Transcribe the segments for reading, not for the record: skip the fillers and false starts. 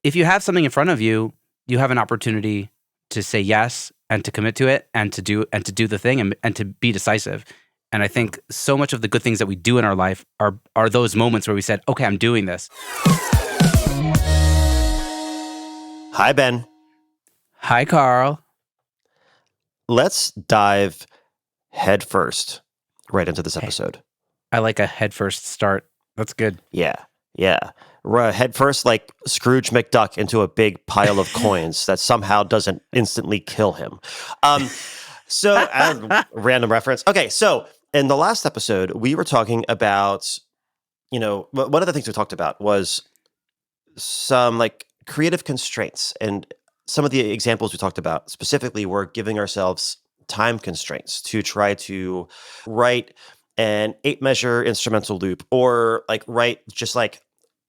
if you have something in front of you, you have an opportunity to say yes and to commit to it and to do the thing and to be decisive. And I think so much of the good things that we do in our life are those moments where we said, okay, I'm doing this. Hi, Ben. Hi, Carl. Let's dive headfirst right into this episode. I like a headfirst start. That's good. Yeah. Headfirst like Scrooge McDuck into a big pile of coins that somehow doesn't instantly kill him. Random reference. Okay, so in the last episode, we were talking about, one of the things we talked about was some like creative constraints. And some of the examples we talked about specifically were giving ourselves time constraints to try to write an 8-measure instrumental loop or like write just like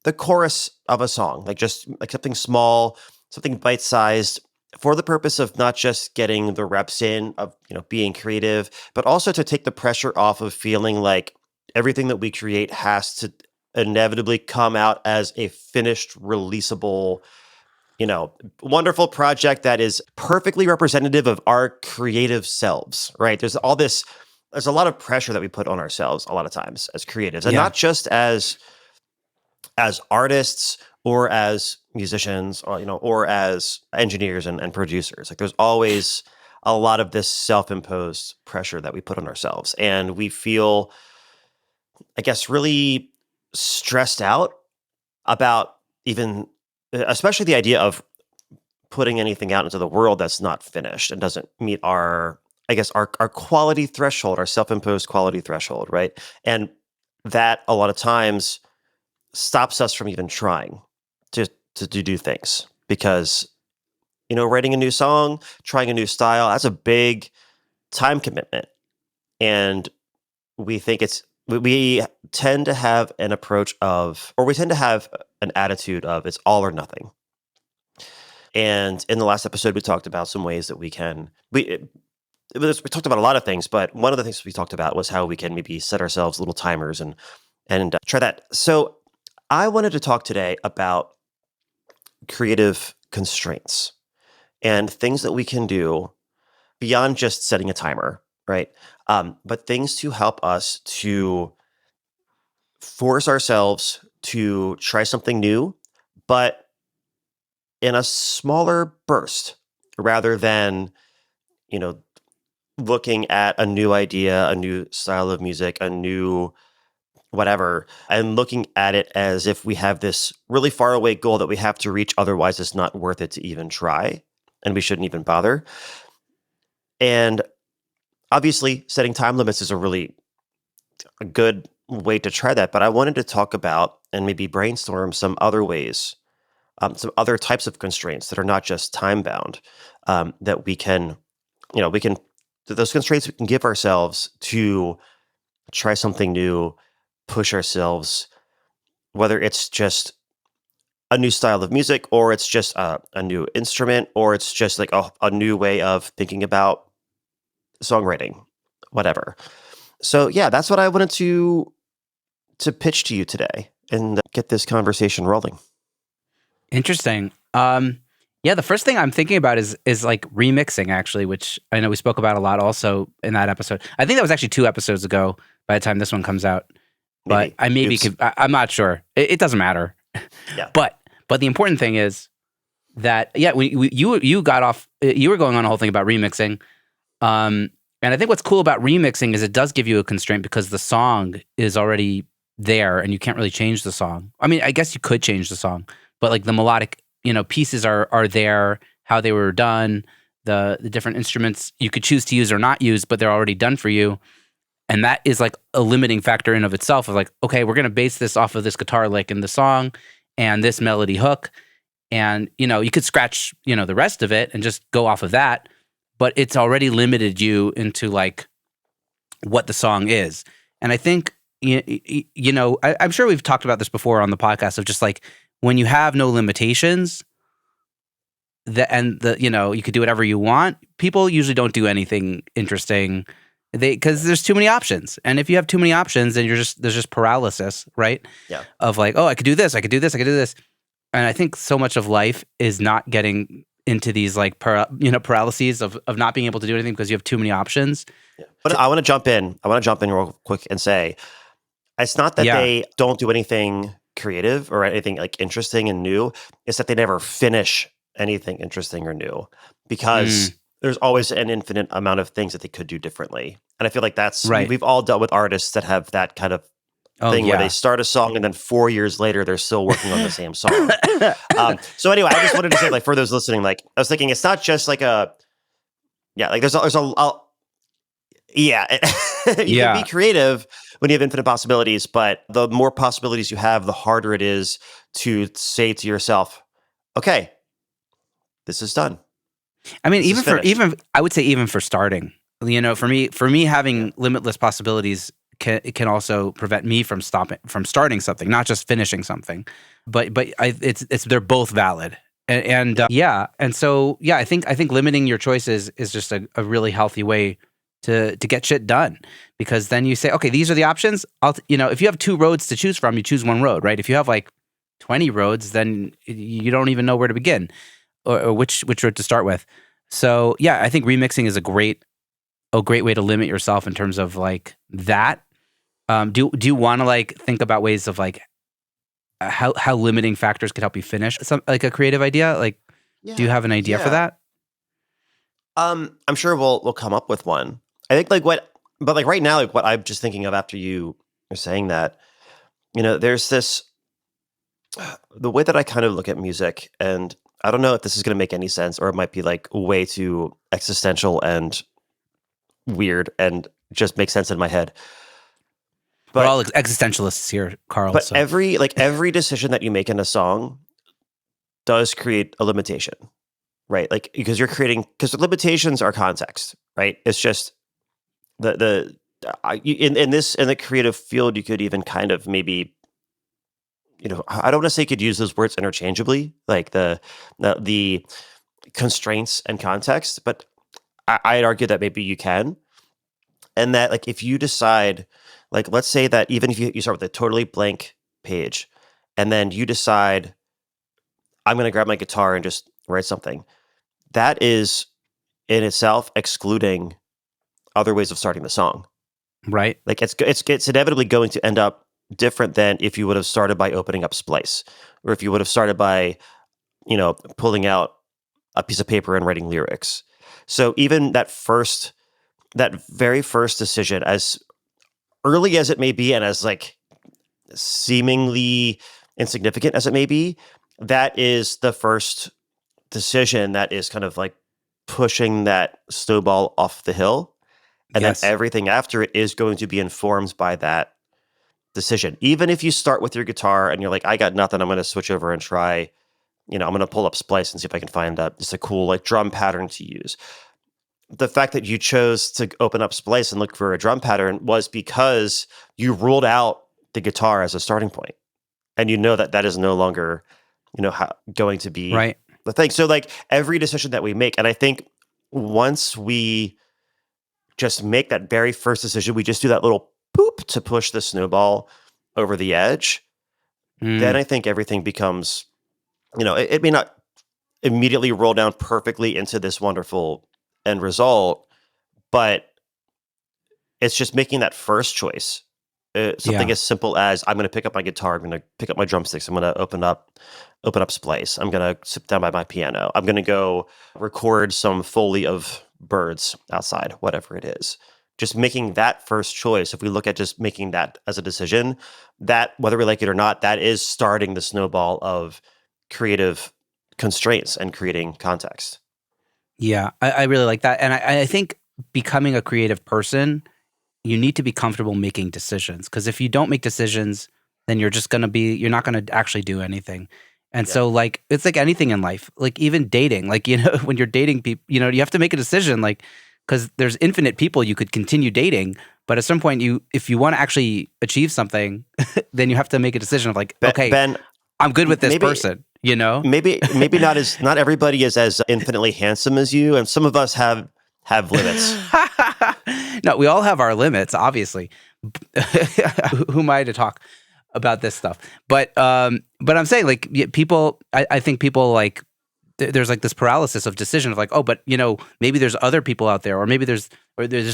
the chorus of a song, like just like something small, something bite-sized for the purpose of not just getting the reps in of, being creative, but also to take the pressure off of feeling like everything that we create has to inevitably come out as a finished, releasable, wonderful project that is perfectly representative of our creative selves, right? There's a lot of pressure that we put on ourselves a lot of times as creatives, and not just as artists or as musicians or as engineers and producers. Like there's always a lot of this self-imposed pressure that we put on ourselves, and we feel, I guess, really stressed out about even, especially the idea of putting anything out into the world that's not finished and doesn't meet our quality threshold, our self-imposed quality threshold, right? And that a lot of times stops us from even trying to do things because, writing a new song, trying a new style, that's a big time commitment. And we tend to have an approach of, or we tend to have an attitude of it's all or nothing. And in the last episode, we talked about some ways that we talked about a lot of things, but one of the things we talked about was how we can maybe set ourselves little timers and try that. So I wanted to talk today about creative constraints and things that we can do beyond just setting a timer, right? But things to help us to force ourselves to try something new, but in a smaller burst rather than, looking at a new idea, a new style of music, a new whatever, and looking at it as if we have this really far away goal that we have to reach, otherwise it's not worth it to even try, and we shouldn't even bother. And obviously, setting time limits is a good way to try that, but I wanted to talk about and maybe brainstorm some other ways, some other types of constraints that are not just time-bound, that those constraints we can give ourselves to try something new, push ourselves, whether it's just a new style of music or it's just a new instrument or it's just like a new way of thinking about songwriting, whatever. So yeah, that's what I wanted to pitch to you today and get this conversation rolling. Interesting. The first thing I'm thinking about is like remixing, actually, which I know we spoke about a lot also in that episode. I think that was actually 2 episodes ago by the time this one comes out. But I'm not sure. It doesn't matter. Yeah. But the important thing is that you got off. You were going on a whole thing about remixing, and I think what's cool about remixing is it does give you a constraint because the song is already there and you can't really change the song. I mean, I guess you could change the song, but like the melodic, pieces are there, how they were done, the different instruments you could choose to use or not use, but they're already done for you. And that is like a limiting factor in of itself of like, okay, we're going to base this off of this guitar lick in the song and this melody hook. And, you could scratch, the rest of it and just go off of that, but it's already limited you into like what the song is. And I think, I'm sure we've talked about this before on the podcast of just like, when you have no limitations, you could do whatever you want, people usually don't do anything interesting. Because there's too many options, and if you have too many options, then there's just paralysis, right? Yeah. Of like, oh, I could do this, I could do this, I could do this. And I think so much of life is not getting into these like paralyses of not being able to do anything because you have too many options. Yeah. But I want to jump in. I want to jump in real quick and say, it's not that they don't do anything creative or anything like interesting and new. It's that they never finish anything interesting or new because there's always an infinite amount of things that they could do differently. And I feel like that's, we've all dealt with artists that have that kind of thing where they start a song and then 4 years later, they're still working on the same song. So anyway, I just wanted to say, like, for those listening, like, I was thinking it's not just like you can be creative when you have infinite possibilities, but the more possibilities you have, the harder it is to say to yourself, okay, this is done. I mean, I would say even for starting, for me having limitless possibilities can also prevent me from starting something, not just finishing something, but they're both valid. And so I think limiting your choices is just a really healthy way to get shit done, because then you say, okay, these are the options. If you have 2 roads to choose from, you choose one road, right? If you have like 20 roads, then you don't even know where to begin or which road to start with. So I think remixing is a great way to limit yourself in terms of like that. Do you want to like think about ways of like how limiting factors could help you finish like a creative idea? Like, do you have an idea for that? I'm sure we'll come up with one. I think but right now, like what I'm just thinking of after you are saying that, there's this, the way that I kind of look at music, and I don't know if this is going to make any sense, or it might be like way too existential and weird and just make sense in my head. But we're all existentialists here, Carl. But every decision that you make in a song does create a limitation, right? Like, because the limitations are context, right? It's just in the creative field, you could even kind of maybe, I don't want to say you could use those words interchangeably, like the constraints and context, but I'd argue that maybe you can. And that, like, if you decide, like, let's say that even if you start with a totally blank page, and then you decide, I'm going to grab my guitar and just write something, that is in itself excluding other ways of starting the song. Right. Like, it's inevitably going to end up different than if you would have started by opening up Splice, or if you would have started by, pulling out a piece of paper and writing lyrics. So even that very first decision, as early as it may be, and as like seemingly insignificant as it may be, that is the first decision that is kind of like pushing that snowball off the hill. And then everything after it is going to be informed by that decision. Even if you start with your guitar and you're like, I got nothing, I'm going to switch over and try, I'm going to pull up Splice and see if I can find just a cool like drum pattern to use. The fact that you chose to open up Splice and look for a drum pattern was because you ruled out the guitar as a starting point. And that is no longer, going to be the thing. So like every decision that we make, and I think once we just make that very first decision, we just do that little poop to push the snowball over the edge, then I think everything becomes, it may not immediately roll down perfectly into this wonderful end result, but it's just making that first choice. Something as simple as, I'm going to pick up my guitar, I'm going to pick up my drumsticks, I'm going to open up Splice, I'm going to sit down by my piano, I'm going to go record some Foley of birds outside, whatever it is. Just making that first choice, if we look at just making that as a decision, that, whether we like it or not, that is starting the snowball of creative constraints and creating context. Yeah, I really like that. And I think becoming a creative person, you need to be comfortable making decisions. Because if you don't make decisions, then you're not going to actually do anything. And so like, it's like anything in life, like even dating, like, when you're dating people, you have to make a decision, like, because there's infinite people you could continue dating. But at some point, if you want to actually achieve something, then you have to make a decision of like, okay, Ben, I'm good with this person. Maybe not everybody is as infinitely handsome as you, and some of us have limits. No, we all have our limits, obviously. Who am I to talk? about this stuff. But I'm saying like people, I think people like there's like this paralysis of decision of like, oh, but maybe there's other people out there, or maybe there's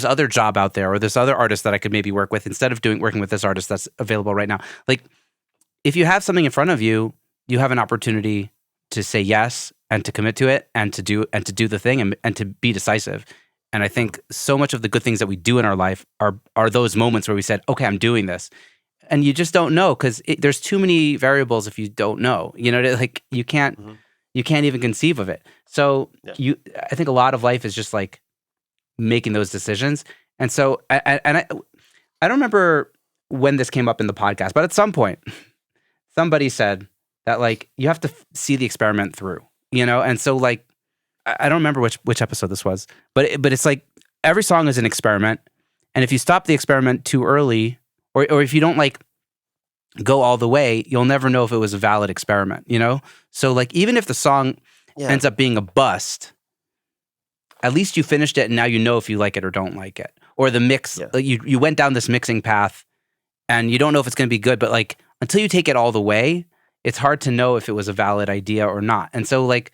other job out there, or there's other artists that I could maybe work with instead of working with this artist that's available right now. Like if you have something in front of you, you have an opportunity to say yes and to commit to it and to do the thing and to be decisive. And I think so much of the good things that we do in our life are those moments where we said, okay, I'm doing this. And you just don't know because there's too many variables if you don't know. Like you can't even conceive of it. So I think a lot of life is just like making those decisions. And so I don't remember when this came up in the podcast, but at some point somebody said that like you have to see the experiment through, and so like I don't remember which episode this was, but it's like every song is an experiment, and if you stop the experiment too early, or if you don't like go all the way, you'll never know if it was a valid experiment, So like even if the song ends up being a bust, at least you finished it, and now you know if you like it or don't like it, or the mix. Like you went down this mixing path, and you don't know if it's going to be good, but like until you take it all the way, it's hard to know if it was a valid idea or not. And so like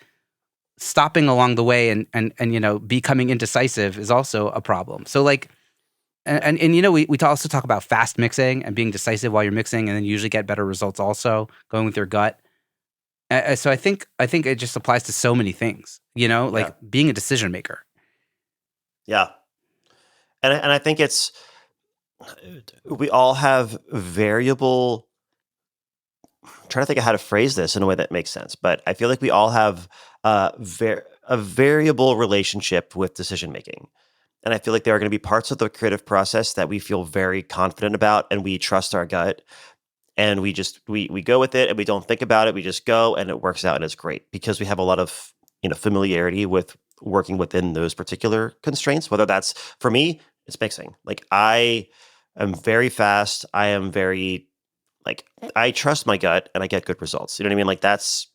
stopping along the way and becoming indecisive is also a problem. So like, and we also talk about fast mixing and being decisive while you're mixing, and then you usually get better results also going with your gut. So I think it just applies to so many things, like being a decision maker. Yeah. And I think we all have variable. I'm trying to think of how to phrase this in a way that makes sense, but I feel like we all have a variable relationship with decision making. And I feel like there are going to be parts of the creative process that we feel very confident about and we trust our gut, and we go with it and we don't think about it. We just go and it works out and it's great because we have a lot of, familiarity with working within those particular constraints, whether that's, for me, it's mixing. Like I am very fast. I am very, like, I trust my gut and I get good results. You know what I mean? Like it's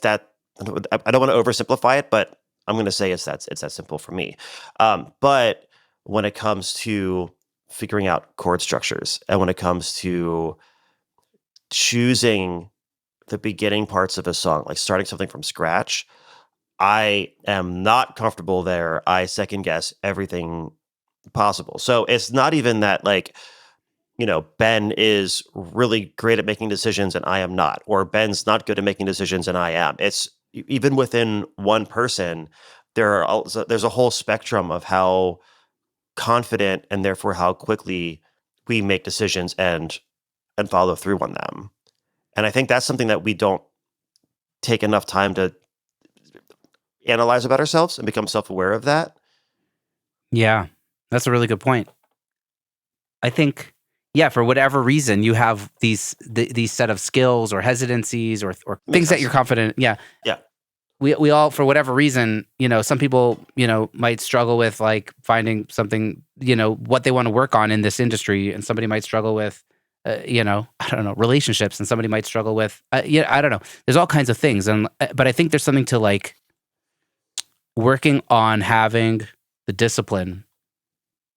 that, I don't want to oversimplify it, but I'm going to say it's that simple for me. But when it comes to figuring out chord structures, and when it comes to choosing the beginning parts of a song, like starting something from scratch, I am not comfortable there. I second guess everything possible. So it's not even that like, Ben is really great at making decisions and I am not, or Ben's not good at making decisions and I am. It's even within one person, there's a whole spectrum of how confident and therefore how quickly we make decisions and follow through on them. And I think that's something that we don't take enough time to analyze about ourselves and become self-aware of that. Yeah, that's a really good point. I think, for whatever reason, you have these set of skills or hesitancies or things that you're confident. Yeah. We all, for whatever reason, some people, might struggle with like finding something, what they want to work on in this industry, and somebody might struggle with, I don't know, relationships, and somebody might struggle with, I don't know. There's all kinds of things, but I think there's something to like working on having the discipline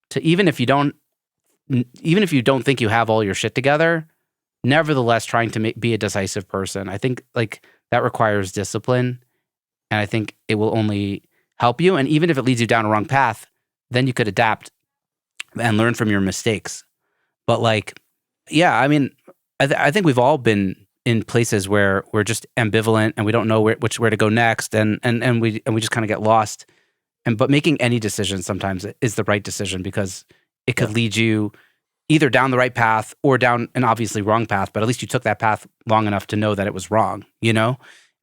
to, even if you don't think you have all your shit together, nevertheless trying to be a decisive person. I think like that requires discipline. And I think it will only help you. And even if it leads you down a wrong path, then you could adapt and learn from your mistakes. But like, I mean, I think we've all been in places where we're just ambivalent and we don't know where to go next, and we just kind of get lost. But making any decision sometimes is the right decision, because it could lead you either down the right path or down an obviously wrong path. But at least you took that path long enough to know that it was wrong,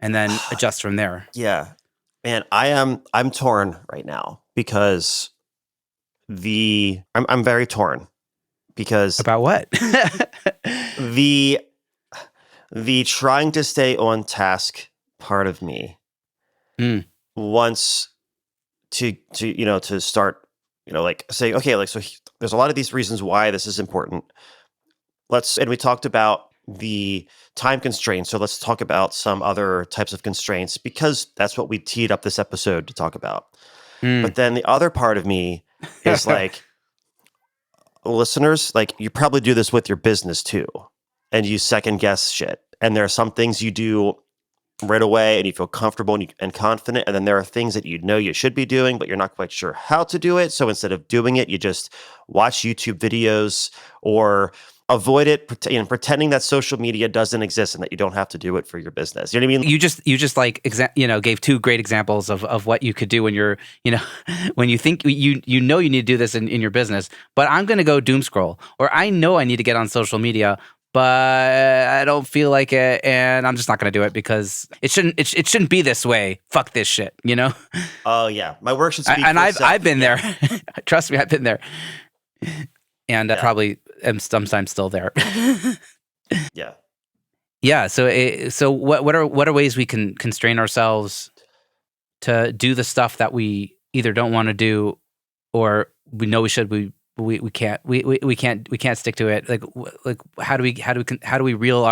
and then adjust from there. Yeah. Man, I'm torn right now because I'm very torn because about what? the trying to stay on task part of me wants to start, like saying, okay, like, so there's a lot of these reasons why this is important. And we talked about the time constraints. So let's talk about some other types of constraints, because that's what we teed up this episode to talk about. But then the other part of me is like, listeners, like you probably do this with your business too, and you second guess shit. And there are some things you do right away and you feel comfortable and confident. And then there are things that you know you should be doing, but you're not quite sure how to do it. So instead of doing it, you just watch YouTube videos or avoid it, pretending that social media doesn't exist and that you don't have to do it for your business. You know what I mean? You just like gave two great examples of what you could do when you're when you think you know you need to do this in your business, but I'm going to go doom scroll, or I know I need to get on social media, but I don't feel like it, and I'm just not going to do it because it shouldn't be this way. Fuck this shit, you know? Oh yeah, my work should speak And for itself. I've been there. Trust me, I've been there, and I Yeah. probably am sometimes still there. Yeah. Yeah. So what are ways we can constrain ourselves to do the stuff that we either don't want to do or we know we should, we can't stick to it. Like how do we reel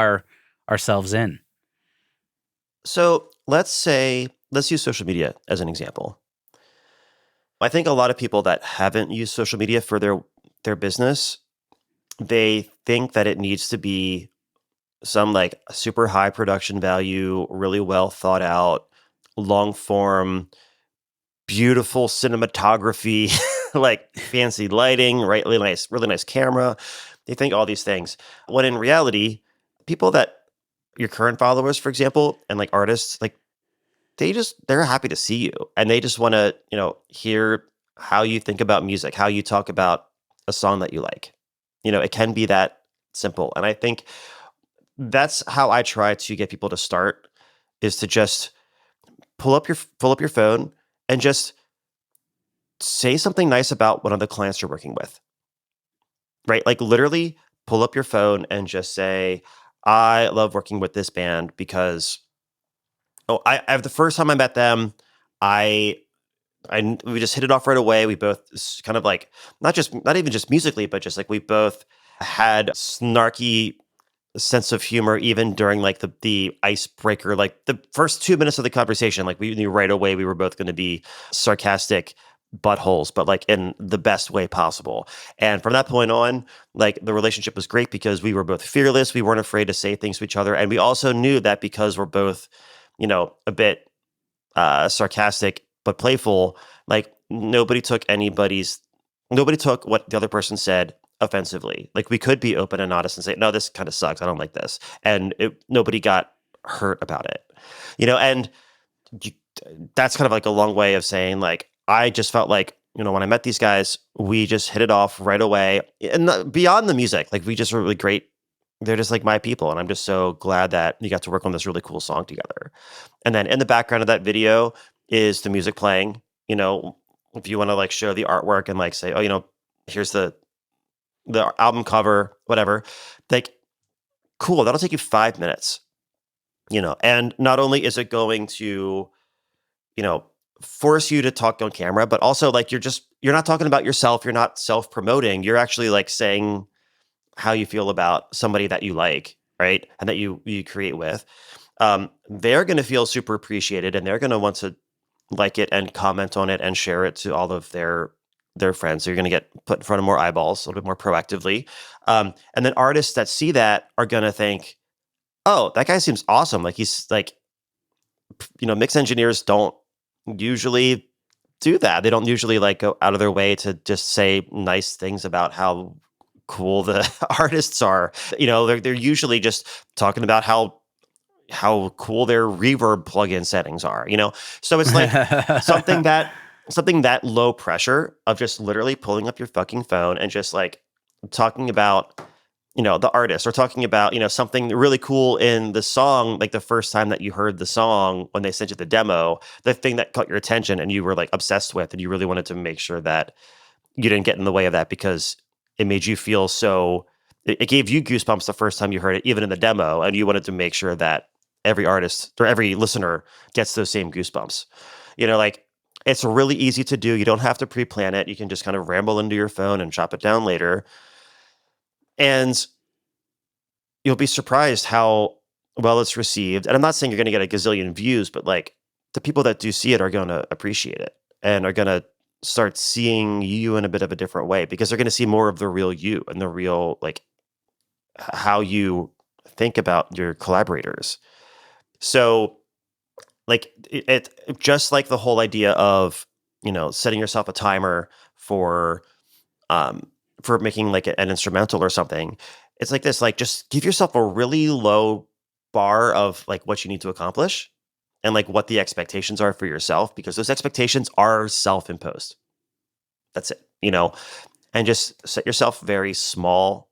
ourselves in? So let's use social media as an example. I think a lot of people that haven't used social media for their business, they think that it needs to be some like super high production value, really well thought out, long form, beautiful cinematography, like fancy lighting, right? Really nice camera. They think all these things. When in reality, people that your current followers, for example, and like artists, like they're happy to see you and they just want to, hear how you think about music, how you talk about a song that you like. It can be that simple. And I think that's how I try to get people to start, is to just pull up your phone and just say something nice about one of the clients you're working with. Right? Like literally pull up your phone and just say, I love working with this band because I have the first time I met them, we just hit it off right away. We both kind of like not even just musically, but just like we both had snarky sense of humor even during like the icebreaker, like the first 2 minutes of the conversation. Like we knew right away we were both going to be sarcastic buttholes, but like in the best way possible. And from that point on, like the relationship was great because we were both fearless. We weren't afraid to say things to each other, and we also knew that because we're both, a bit sarcastic but playful, like nobody took what the other person said offensively. Like we could be open and honest and say, no, this kind of sucks, I don't like this, and nobody got hurt about it. And you, that's kind of like a long way of saying, like, I just felt like, when I met these guys, we just hit it off right away, and beyond the music, like we just were really great. They're just like my people, and I'm just so glad that you got to work on this really cool song together. And then in the background of that video is the music playing. If you want to like show the artwork and like say, oh, here's the album cover, whatever, like, cool, that'll take you 5 minutes. And not only is it going to, force you to talk on camera, but also like you're not talking about yourself, you're not self-promoting, you're actually like saying how you feel about somebody that you like, right? And that you create with. They're going to feel super appreciated, and they're going to want to like it and comment on it and share it to all of their friends. So you're going to get put in front of more eyeballs a little bit more proactively. And then artists that see that are going to think, oh, that guy seems awesome. Like he's like, mix engineers don't usually do that. They don't usually like go out of their way to just say nice things about how cool the artists are. They're usually just talking about how cool their reverb plugin settings are. So it's like something that low pressure of just literally pulling up your fucking phone and just like talking about the artist, or talking about something really cool in the song, like the first time that you heard the song when they sent you the demo, the thing that caught your attention and you were like obsessed with, and you really wanted to make sure that you didn't get in the way of that because it made you feel so, it gave you goosebumps the first time you heard it, even in the demo, and you wanted to make sure that every artist or every listener gets those same goosebumps. Like, it's really easy to do. You don't have to pre-plan it. You can just kind of ramble into your phone and chop it down later. And you'll be surprised how well it's received. And I'm not saying you're going to get a gazillion views, but like the people that do see it are going to appreciate it and are going to start seeing you in a bit of a different way, because they're going to see more of the real you and the real, like, how you think about your collaborators. So, like, just like the whole idea of, setting yourself a timer for um making like an instrumental or something. It's like this, like, just give yourself a really low bar of like what you need to accomplish, and like what the expectations are for yourself, because those expectations are self-imposed. That's it, and just set yourself very small,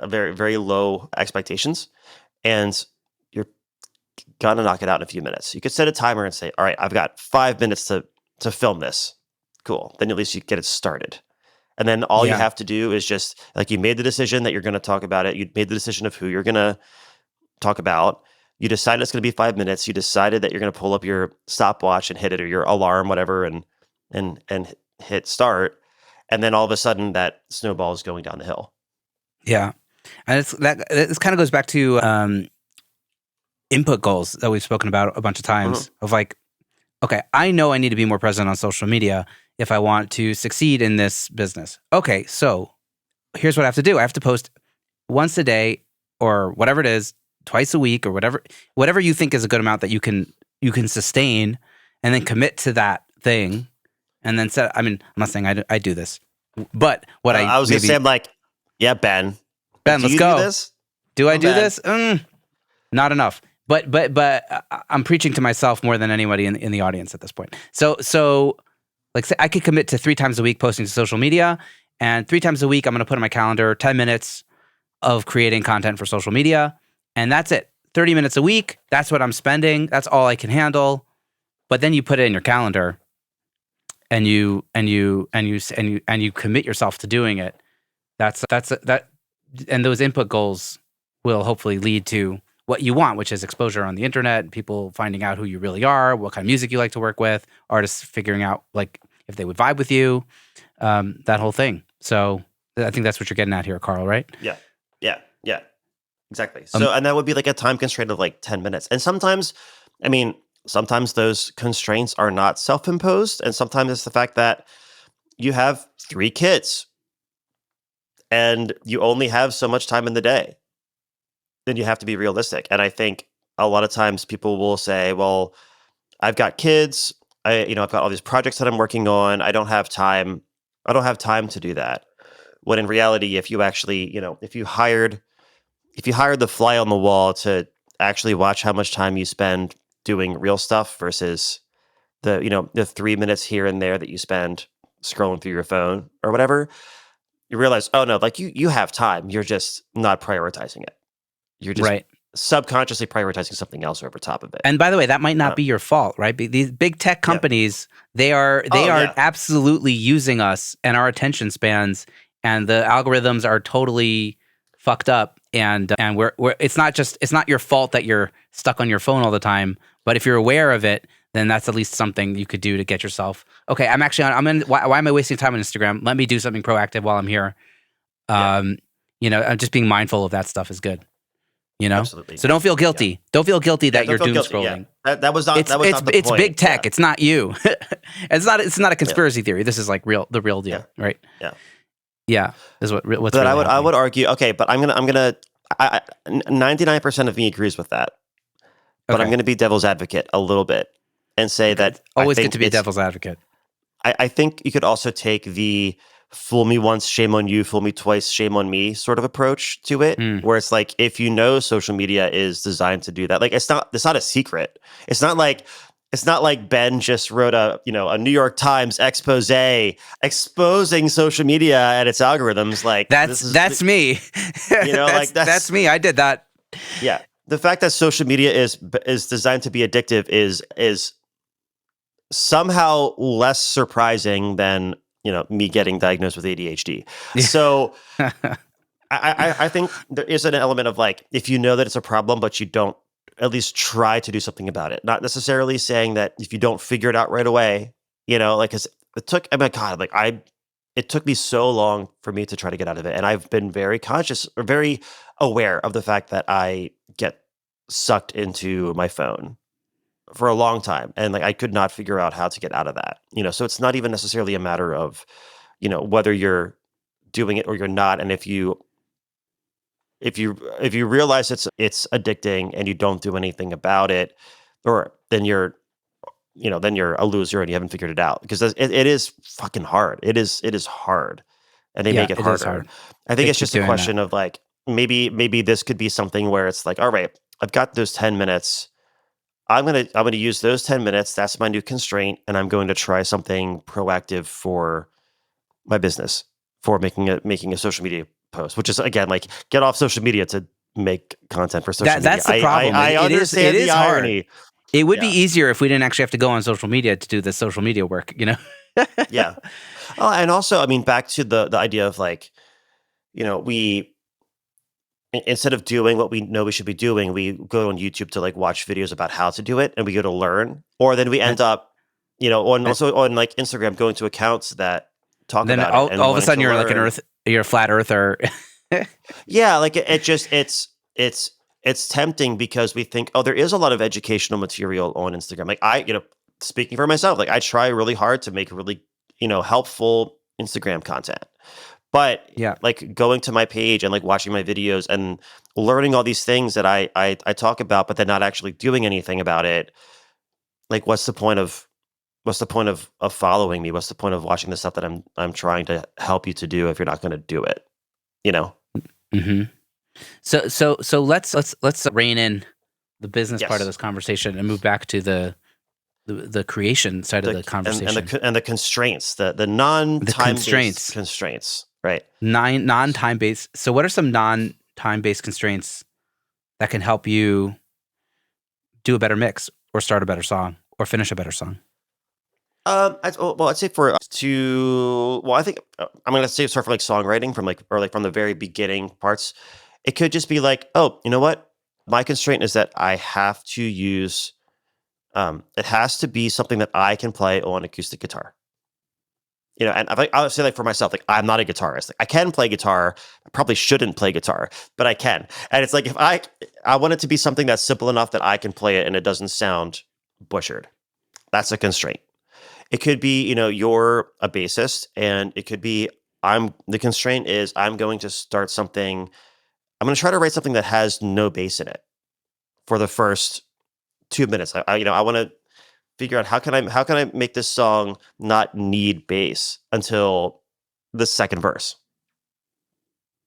very, very low expectations, and you're gonna knock it out in a few minutes. You could set a timer and say, all right, I've got 5 minutes to film this. Cool. Then at least you get it started. And then all you Yeah. have to do is just, like, you made the decision that you're going to talk about it. You made the decision of who you're going to talk about. You decided it's going to be 5 minutes. You decided that you're going to pull up your stopwatch and hit it, or your alarm, whatever, and hit start. And then all of a sudden that snowball is going down the hill. Yeah. And this kind of goes back to input goals that we've spoken about a bunch of times, of like, okay, I know I need to be more present on social media if I want to succeed in this business. Okay, so here's what I have to do. I have to post once a day, or whatever it is, twice a week, or whatever you think is a good amount that you can sustain, and then commit to that thing. And then set, I mean, I'm not saying I do this, but what I was going to say, I'm like, yeah, Ben, let's go. Do this? Do I do this? Not enough. But I'm preaching to myself more than anybody in the audience at this point. So like, say I could commit to 3 times a week posting to social media, and 3 times a week I'm going to put in my calendar 10 minutes of creating content for social media, and that's it. 30 minutes a week. That's what I'm spending. That's all I can handle. But then you put it in your calendar, and you commit yourself to doing it. And those input goals will hopefully lead to what you want, which is exposure on the internet, people finding out who you really are, what kind of music you like to work with, artists figuring out like if they would vibe with you, that whole thing. So I think that's what you're getting at here, Carl, right? Yeah, exactly. So, and that would be like a time constraint of like 10 minutes. And sometimes those constraints are not self-imposed, and sometimes it's the fact that you have 3 kids and you only have so much time in the day. Then you have to be realistic. And I think a lot of times people will say, well, I've got kids, I've got all these projects that I'm working on. I don't have time to do that. When in reality, if you actually, if you hired the fly on the wall to actually watch how much time you spend doing real stuff versus the 3 minutes here and there that you spend scrolling through your phone or whatever, you realize, oh no, like you have time. You're just not prioritizing it. You're just subconsciously prioritizing something else over top of it. And by the way, that might not be your fault, right? These big tech companies, they are absolutely using us and our attention spans, and the algorithms are totally fucked up. And we're it's not your fault that you're stuck on your phone all the time. But if you're aware of it, then that's at least something you could do to get yourself, okay, why am I wasting time on Instagram? Let me do something proactive while I'm here. Just being mindful of that stuff is good. Absolutely. So don't feel guilty. Yeah. Don't feel guilty that you're doom scrolling. Yeah. That was not the point. It's big tech. Yeah. It's not you. It's not a conspiracy theory. This is like the real deal, right? Yeah. Yeah. This is what's. But really I would argue. Okay, but I'm gonna. 99% of me agrees with that. But I'm gonna be devil's advocate a little bit and say that always good to be devil's advocate. I think you could also take the fool me once, shame on you, fool me twice, shame on me sort of approach to it, where it's like, if social media is designed to do that, like it's not a secret. It's not like Ben just wrote a New York Times expose exposing social media and its algorithms. Like that's me. That's me. I did that. Yeah. The fact that social media is designed to be addictive is somehow less surprising than me getting diagnosed with ADHD. So I think there is an element of like, if you know that it's a problem, but you don't at least try to do something about it. Not necessarily saying that if you don't figure it out right away, like, cause it took, oh my God, like it took me so long for me to try to get out of it. And I've been very conscious or very aware of the fact that I get sucked into my phone for a long time, and like I could not figure out how to get out of that. So it's not even necessarily a matter of whether you're doing it or you're not, and if you realize it's addicting and you don't do anything about it, or then you're a loser and you haven't figured it out, because it is fucking hard. It is hard, and they make Yeah, it it is harder. hard. I think They it's keep just a doing that. question of like maybe this could be something where it's like, all right, I've got those 10 minutes. I'm gonna use those 10 minutes. That's my new constraint, and I'm going to try something proactive for my business, for making a social media post, which is again like get off social media to make content for social media. That's the I I, problem. I It understand the is hard. irony. It would be Yeah, easier if we didn't actually have to go on social media to do the social media work, you know? yeah. Oh, and also, I mean, back to the idea of like, we instead of doing what we know we should be doing, we go on YouTube to like watch videos about how to do it, and we go to learn, or then we And, end up, on and also on like Instagram, going to accounts that talk then about it and all of a wanting sudden to you're like learn. you're a flat earther. Yeah, like it just it's tempting because we think, oh, there is a lot of educational material on Instagram. Like speaking for myself, like I try really hard to make really, helpful Instagram content. But Yeah. like going to my page and like watching my videos and learning all these things that I talk about, but then not actually doing anything about it. Like what's the point of following me? What's the point of watching the stuff that I'm trying to help you to do if you're not going to do it? You know? hmm So let's rein in the business part of Yes. this conversation and move back to the creation side of the conversation. And the constraints, the The non-time based constraints, constraints, right? non-time based. So what are some non-time based constraints that can help you do a better mix or start a better song or finish a better song? I'd say I think I'm gonna say start from like songwriting from like or like from the very beginning parts. It could just be like, oh, you know what? My constraint is that I have to use. It has to be something that I can play on acoustic guitar. And I'll say like for myself, like I'm not a guitarist. Like I can play guitar. I probably shouldn't play guitar, but I can. And it's like if I want it to be something that's simple enough that I can play it and it doesn't sound butchered. That's a constraint. It could be, you're a bassist, and it could be the constraint is I'm going to start something. I'm going to try to write something that has no bass in it for the first 2 minutes. I want to figure out how can I make this song not need bass until the second verse.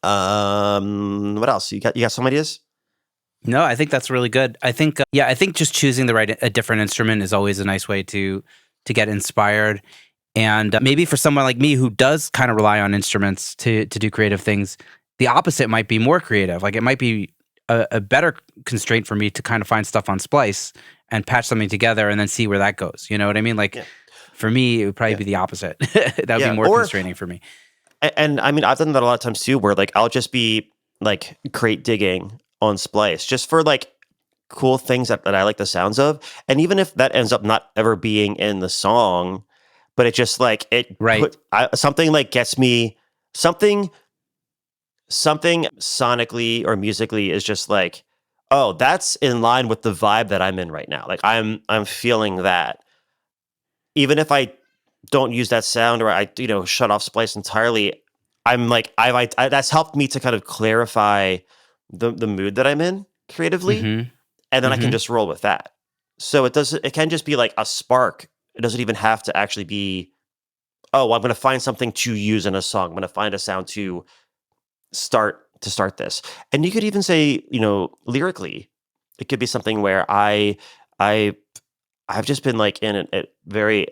What else? You got some ideas? No, I think that's really good. I think just choosing a different instrument is always a nice way to get inspired. And maybe for someone like me who does kind of rely on instruments to do creative things, the opposite might be more creative. Like it might be a better constraint for me to kind of find stuff on Splice and patch something together and then see where that goes. You know what I mean? Like Yeah, for me, it would probably yeah, be the opposite. That would be yeah. more Or constraining for me. and I mean I've done that a lot of times too, where like I'll just be like crate digging on Splice just for like cool things that I like the sounds of. And even if that ends up not ever being in the song, but it just like Right. something like gets me something sonically or musically is just like, oh, that's in line with the vibe that I'm in right now. Like I'm feeling that. Even if I don't use that sound or I shut off Splice entirely, I'm like that's helped me to kind of clarify the mood that I'm in creatively, Mm-hmm. and then I can Mm-hmm. just roll with that. So it can just be like a spark. It doesn't even have to actually be, oh, I'm going to find something to use in a song. I'm going to find a sound to start this. And you could even say, lyrically, it could be something where I I've just been like in a very,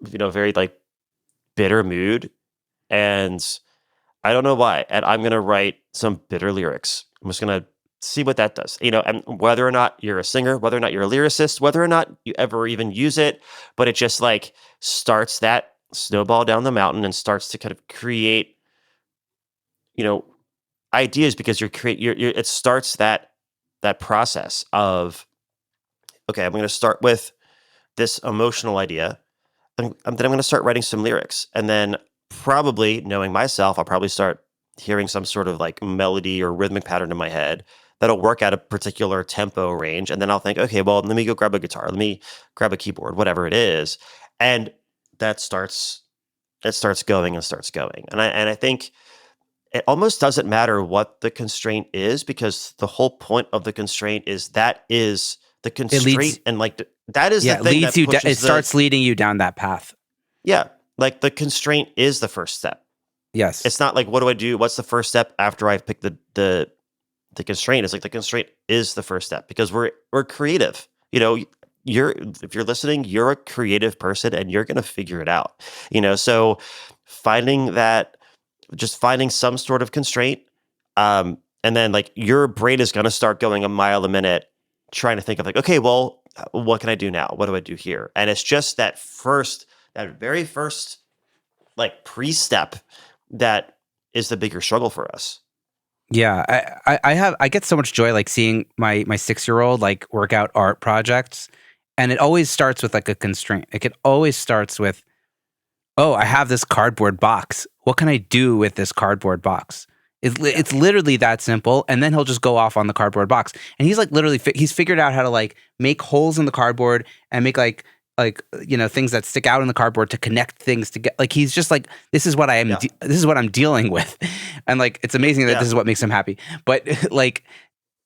very like bitter mood, and I don't know why. And I'm going to write some bitter lyrics. I'm just going to see what that does. And whether or not you're a singer, whether or not you're a lyricist, whether or not you ever even use it, but it just like starts that snowball down the mountain and starts to kind of create, you know, ideas, because it starts that process of, okay, I'm going to start with this emotional idea, then I'm going to start writing some lyrics, and then probably knowing myself, I'll probably start hearing some sort of like melody or rhythmic pattern in my head that'll work at a particular tempo range. And then I'll think, okay, well, let me go grab a guitar. Let me grab a keyboard, whatever it is. And that starts going and starts going. And I think it almost doesn't matter what the constraint is, because the whole point of the constraint is the It leads, constraint, and like that is the it thing leads that you, pushes it starts leading you down that path. yeah, like the constraint is the first step. Yes. It's not like, what do I do? What's the first step after I've picked the constraint? It's like the constraint is the first step, because we're creative. If you're listening, you're a creative person and you're going to figure it out. So finding some sort of constraint, and then like your brain is going to start going a mile a minute trying to think of like, okay, well, what can I do now? What do I do here? And it's just that very first like pre-step that is the bigger struggle for us. Yeah, I get so much joy like seeing my 6-year-old like work out art projects, and it always starts with like a constraint. Like it always starts with, oh, I have this cardboard box. What can I do with this cardboard box? It's literally that simple, and then he'll just go off on the cardboard box, and he's like literally he's figured out how to like make holes in the cardboard and make like things that stick out in the cardboard to connect things together. Like he's just like, this is what this is what I'm dealing with, and like it's amazing that this is what makes him happy. But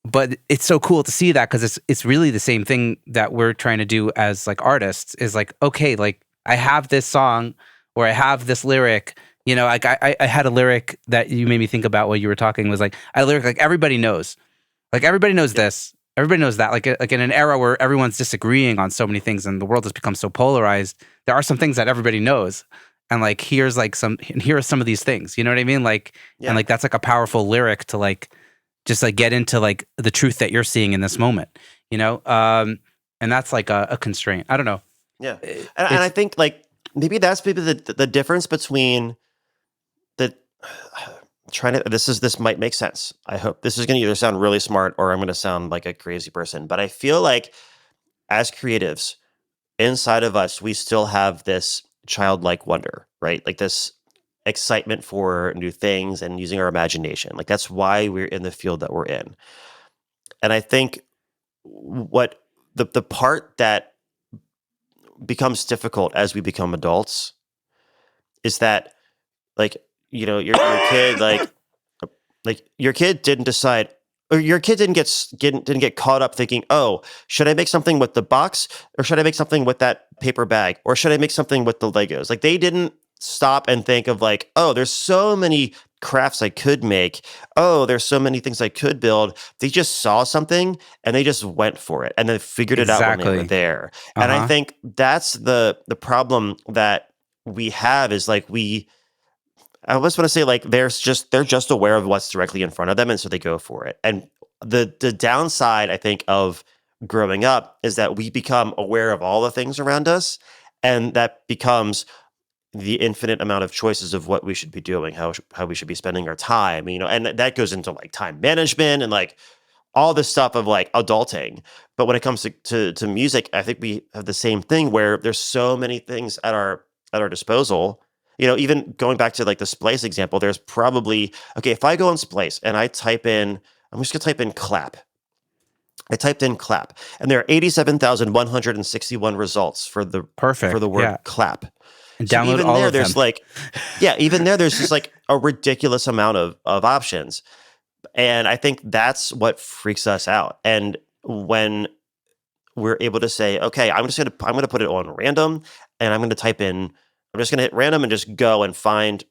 but it's so cool to see that, because it's really the same thing that we're trying to do as like artists. Is like, okay, like I have this song or I have this lyric. Like I had a lyric that you made me think about while you were talking, was like a lyric like everybody knows. Like everybody knows this. Everybody knows that. Like in an era where everyone's disagreeing on so many things and the world has become so polarized, there are some things that everybody knows. And like here are some of these things. You know what I mean? Like and like that's like a powerful lyric to like just like get into like the truth that you're seeing in this moment. And that's like a constraint. I don't know. Yeah, and I think like maybe the difference between the this might make sense. I hope this is going to either sound really smart or I'm going to sound like a crazy person. But I feel like as creatives, inside of us, we still have this childlike wonder, right? Like this excitement for new things and using our imagination. Like that's why we're in the field that we're in. And I think what the part that becomes difficult as we become adults is that like, your kid, like your kid didn't decide, or your kid didn't get caught up thinking, oh, should I make something with the box, or should I make something with that paper bag, or should I make something with the Legos? Like they didn't stop and think of like, oh, there's so many crafts I could make. Oh, there's so many things I could build. They just saw something and they just went for it and then figured it out when they were there. And I think that's the problem that we have, is like I almost want to say like they're just aware of what's directly in front of them, and so they go for it. And the downside, I think, of growing up is that we become aware of all the things around us, and that becomes the infinite amount of choices of what we should be doing, how we should be spending our time, and that goes into like time management and like all this stuff of like adulting. But when it comes to music, I think we have the same thing where there's so many things at our disposal. Even going back to like the Splice example, there's probably, okay, if I go on Splice and I'm just going to type in clap. I typed in clap, and there are 87,161 results for the word clap. And so download all of them. Even there, there's just like a ridiculous amount of options. And I think that's what freaks us out. And when we're able to say, okay, I'm going to put it on random, and I'm just going to hit random and just go and find,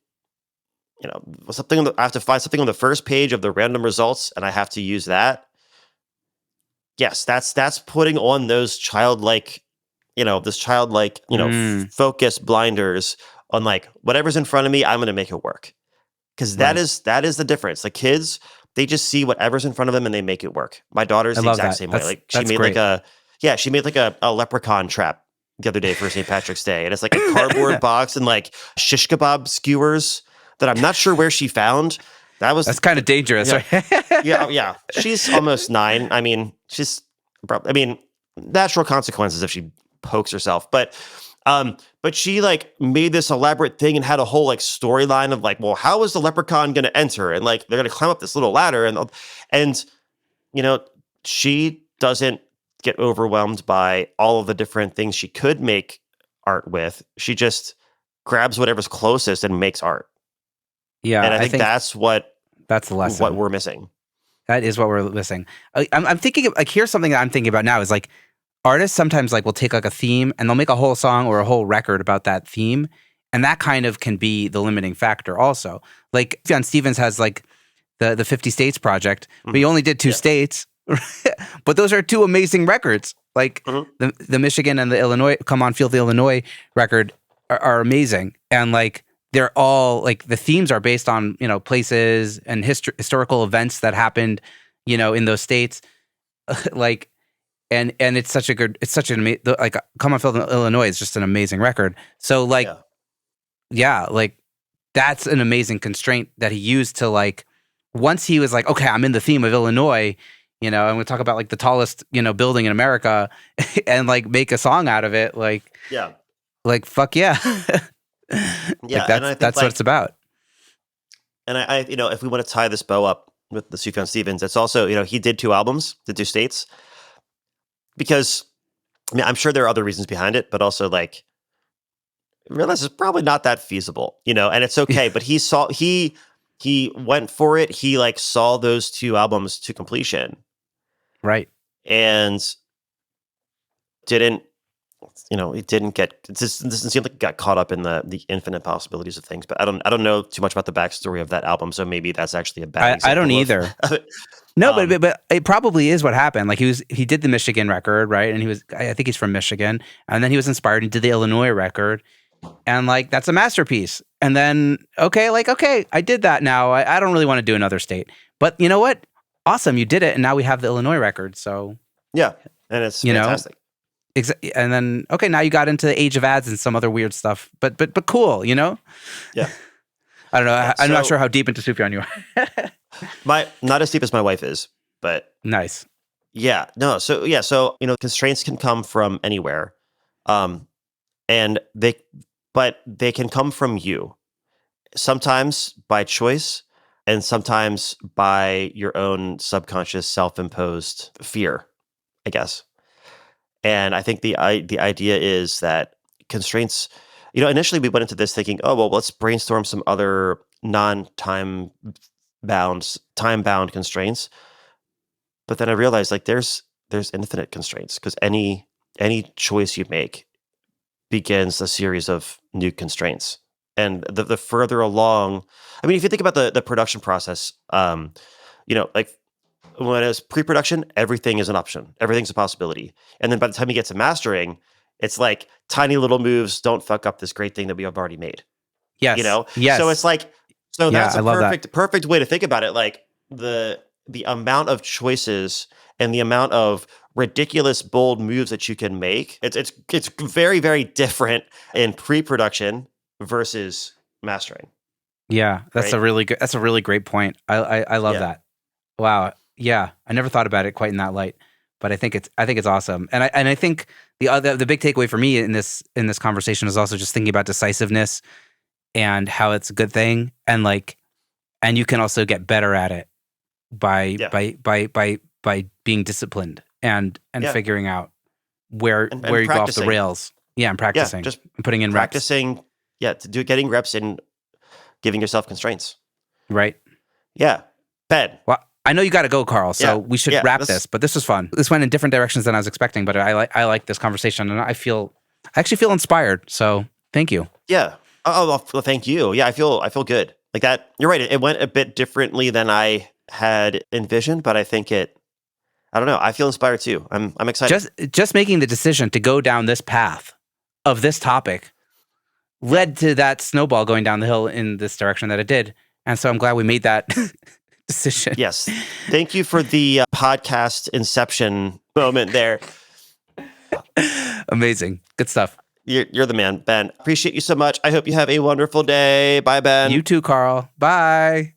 something. I have to find something on the first page of the random results, and I have to use that. Yes, that's putting on those childlike, focus blinders on like whatever's in front of me. I'm going to make it work, because that is the difference. Like kids, they just see whatever's in front of them and they make it work. My daughter's the exact same way. Like she made a leprechaun trap the other day for St. Patrick's Day, and it's like a cardboard box and like shish kebab skewers that I'm not sure where she found. That's kind of dangerous, right? Yeah. She's almost 9. I mean, natural consequences if she pokes herself, but she like made this elaborate thing and had a whole like storyline of like, well, how is the leprechaun going to enter? And like they're going to climb up this little ladder, and you know, she doesn't get overwhelmed by all of the different things she could make art with. She just grabs whatever's closest and makes art. Yeah, And I I think think that's what that's the lesson. we're missing. That is what we're missing. I'm thinking of, like, here's something that I'm thinking about now is like artists sometimes like will take like a theme and they'll make a whole song or a whole record about that theme, and that kind of can be the limiting factor also. Like John Stevens has like the 50 States project, but he only did 2 states, but those are 2 amazing records. Like the Michigan and the Illinois, Come On Feel the Illinois record are amazing, and like they're all like the themes are based on, you know, places and historical events that happened, you know, in those states. Like, and it's such an amazing, like Come On Feel the Illinois is just an amazing record. So like, yeah, like that's an amazing constraint that he used to like, once he was like, okay, I'm in the theme of Illinois, you know, and we talk about like the tallest, you know, building in America and like make a song out of it. Like, like, fuck yeah. Yeah. Like that's what it's about. And I, you know, if we want to tie this bow up with the Sufjan Stevens, it's also, you know, he did 2 albums, the 2 states, because I mean, I'm sure there are other reasons behind it, but also like, realize it's probably not that feasible, you know, and it's okay. But he went for it. He like saw those 2 albums to completion. Right. And didn't, you know, it doesn't seem like it got caught up in the infinite possibilities of things. But I don't know too much about the backstory of that album. So maybe that's actually a bad example. I don't either. No, but it probably is what happened. Like he did the Michigan record, right? And I think he's from Michigan. And then he was inspired and did the Illinois record. And like, that's a masterpiece. And then, okay, I did that now. I don't really want to do another state. But you know what? Awesome, you did it. And now we have the Illinois record. So yeah, and it's fantastic. And then, okay, now you got into the age of ads and some other weird stuff. But cool, you know? Yeah. I don't know. I'm not sure how deep into Sufjan you are. Not as deep as my wife is, but nice. Yeah. No. So yeah. So, you know, constraints can come from anywhere, and they can come from you. Sometimes by choice, and sometimes by your own subconscious, self-imposed fear, I guess. And I think the idea is that constraints, you know, initially we went into this thinking, oh, well, let's brainstorm some other time bound constraints. But then I realized like there's infinite constraints, because any choice you make begins a series of new constraints. And the further along, I mean, if you think about the production process, you know, like when it's pre-production, everything is an option. Everything's a possibility. And then by the time you get to mastering, it's like tiny little moves don't fuck up this great thing that we have already made. Yes. You know? Yes. So it's like, that's a perfect way to think about it. Like the amount of choices and the amount of ridiculous, bold moves that you can make, it's very, very different in pre-production versus mastering. Yeah, that's right? That's a really great point. I love that. Wow. Yeah, I never thought about it quite in that light, but I think it's awesome. And I think the big takeaway for me in this conversation is also just thinking about decisiveness and how it's a good thing, and you can also get better at it by being disciplined and figuring out where you go off the rails. Yeah, and practicing. Yeah, just putting in practicing. reps. Yeah, getting reps and giving yourself constraints. Right. Yeah. Ben. Well, I know you got to go, Carl, so we should wrap this. But this was fun. This went in different directions than I was expecting, but I like this conversation, and I actually feel inspired. So thank you. Yeah. Oh, well, thank you. Yeah, I feel good. Like that. You're right. It went a bit differently than I had envisioned, but I think I don't know. I feel inspired too. I'm excited. Just making the decision to go down this path of this topic led to that snowball going down the hill in this direction that it did. And so I'm glad we made that decision. Yes. Thank you for the podcast inception moment there. Amazing. Good stuff. You're the man, Ben. Appreciate you so much. I hope you have a wonderful day. Bye, Ben. You too, Carl. Bye.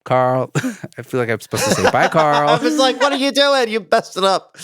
Carl. I feel like I'm supposed to say bye, Carl. I was like, what are you doing? You messed it up.